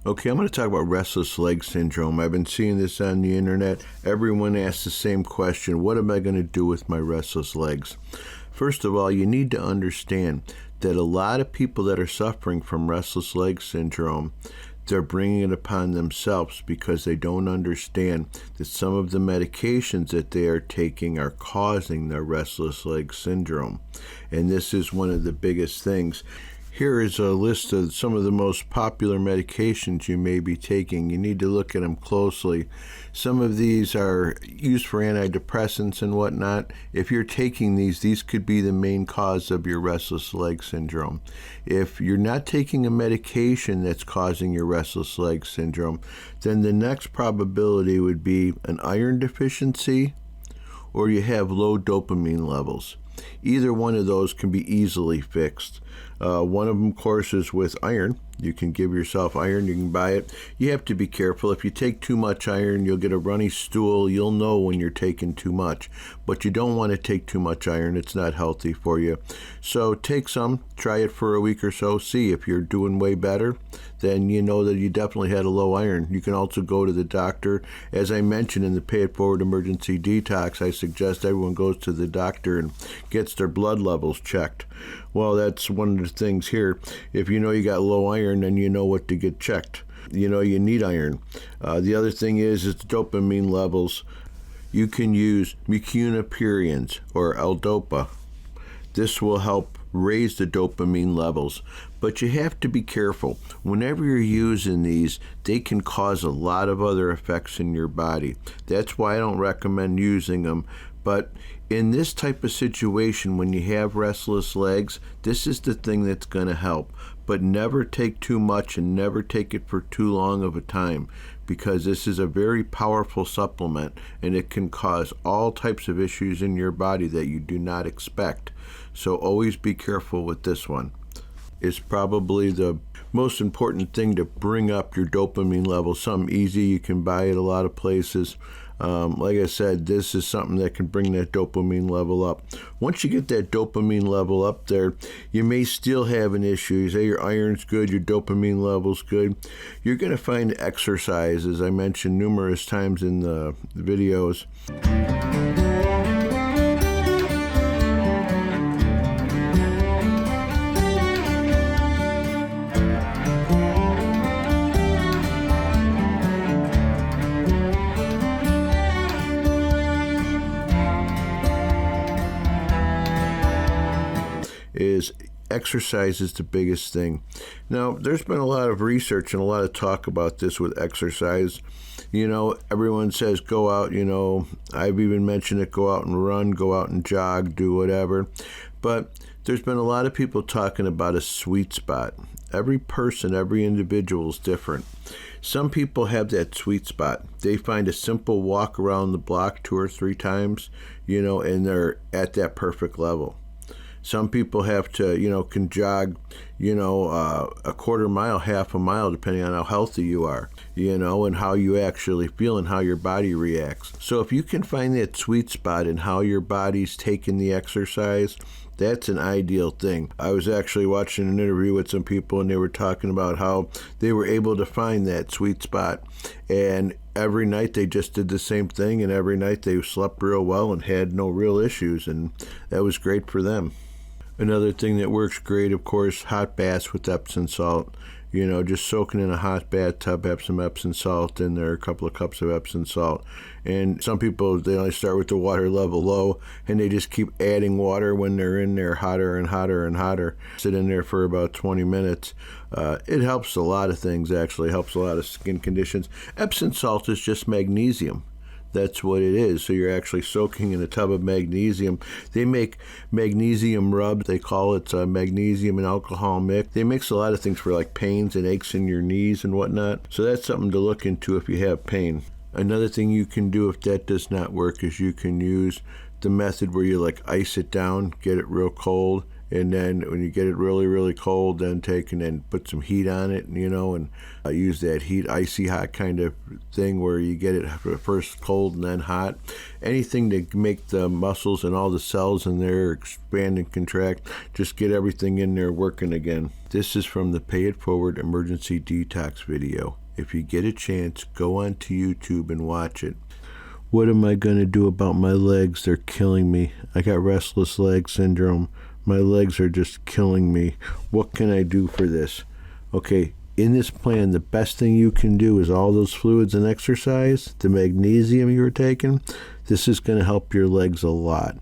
Okay, I'm going to talk about restless leg syndrome. I've been seeing this on the internet. Everyone asks the same question: what am I going to do with my restless legs? First of all, you need to understand that a lot of people that are suffering from restless leg syndrome, they're bringing it upon themselves because they don't understand that some of the medications that they are taking are causing their restless leg syndrome. And this is one of the biggest things. Here is a list of some of the most popular medications you may be taking. You need to look at them closely. Some of these are used for antidepressants and whatnot. If you're taking these could be the main cause of your restless leg syndrome. If you're not taking a medication that's causing your restless leg syndrome, then the next probability would be an iron deficiency or you have low dopamine levels. Either one of those can be easily fixed. One of them, of course, is with iron. You can give yourself iron. You can buy it. You have to be careful. If you take too much iron, you'll get a runny stool. You'll know when you're taking too much. But you don't want to take too much iron. It's not healthy for you. So take some. Try it for a week or so. See if you're doing way better. Then you know that you definitely had a low iron. You can also go to the doctor. As I mentioned in the Pay It Forward Emergency Detox, I suggest everyone goes to the doctor and gets their blood levels checked. Well, that's one of the things here. If you know you got low iron, then you know what to get checked. You know you need iron. The other thing is the dopamine levels. You can use mucunapurians or L-Dopa. This will help raise the dopamine levels. But you have to be careful. Whenever you're using these, they can cause a lot of other effects in your body. That's why I don't recommend using them. But in this type of situation, when you have restless legs, this is the thing that's going to help. But never take too much and never take it for too long of a time, because this is a very powerful supplement and it can cause all types of issues in your body that you do not expect. So always be careful with this one. It's probably the most important thing to bring up your dopamine level. Something easy, you can buy it a lot of places. Like I said, this is something that can bring that dopamine level up. Once you get that dopamine level up there, you may still have an issue. You say your iron's good, your dopamine level's good. You're going to find exercise, as I mentioned numerous times in the videos. Is exercise is the biggest thing. Now, there's been a lot of research and a lot of talk about this with exercise. You know, everyone says go out, you know, I've even mentioned it, go out and run, go out and jog, do whatever. But there's been a lot of people talking about a sweet spot. Every person, every individual is different. Some people have that sweet spot. They find a simple walk around the block 2 or 3 times, you know, and they're at that perfect level. Some people have to, you know, can jog, you know, a quarter mile, half a mile, depending on how healthy you are, you know, and how you actually feel and how your body reacts. So if you can find that sweet spot in how your body's taking the exercise, that's an ideal thing. I was actually watching an interview with some people and they were talking about how they were able to find that sweet spot. And every night they just did the same thing, and every night they slept real well and had no real issues, and that was great for them. Another thing that works great, of course, hot baths with Epsom salt. You know, just soaking in a hot bathtub, have some Epsom salt in there, a couple of cups of Epsom salt. And some people, they only start with the water level low, and they just keep adding water when they're in there, hotter and hotter and hotter. Sit in there for about 20 minutes. It helps a lot of things, actually. It helps a lot of skin conditions. Epsom salt is just magnesium. That's what it is. So you're actually soaking in a tub of magnesium. They make magnesium rub. They call it magnesium and alcohol mix. They mix a lot of things for like pains and aches in your knees and whatnot. So that's something to look into if you have pain. Another thing you can do if that does not work is you can use the method where you like ice it down, get it real cold, and then when you get it really, really cold, then take and then put some heat on it, you know, and use that heat, icy hot kind of thing where you get it first cold and then hot. Anything to make the muscles and all the cells in there expand and contract, just get everything in there working again. This is from the Pay It Forward Emergency Detox video. If you get a chance, go onto YouTube and watch it. What am I going to do about my legs? They're killing me. I got restless leg syndrome. My legs are just killing me. What can I do for this? Okay, in this plan, the best thing you can do is all those fluids and exercise, the magnesium you were taking. This is going to help your legs a lot.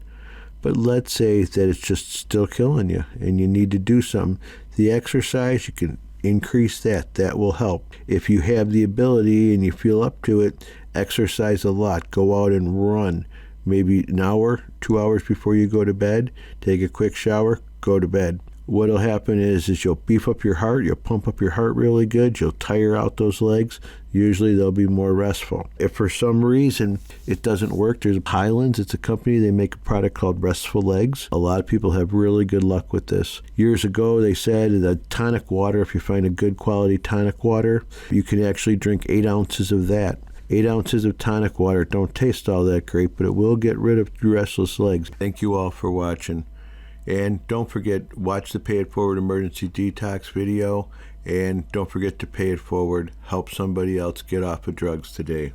But let's say that it's just still killing you and you need to do something. The exercise, you can increase that. That will help. If you have the ability and you feel up to it, exercise a lot. Go out and run. Maybe an hour, 2 hours before you go to bed. Take a quick shower, go to bed. What'll happen is you'll beef up your heart. You'll pump up your heart really good. You'll tire out those legs. Usually they'll be more restful. If for some reason it doesn't work, there's Highlands. It's a company. They make a product called Restful Legs. A lot of people have really good luck with this. Years ago, they said the tonic water, if you find a good quality tonic water, you can actually drink 8 ounces of that. 8 ounces of tonic water don't taste all that great, but it will get rid of your restless legs. Thank you all for watching. And don't forget, watch the Pay It Forward Emergency Detox video. And don't forget to pay it forward. Help somebody else get off of drugs today.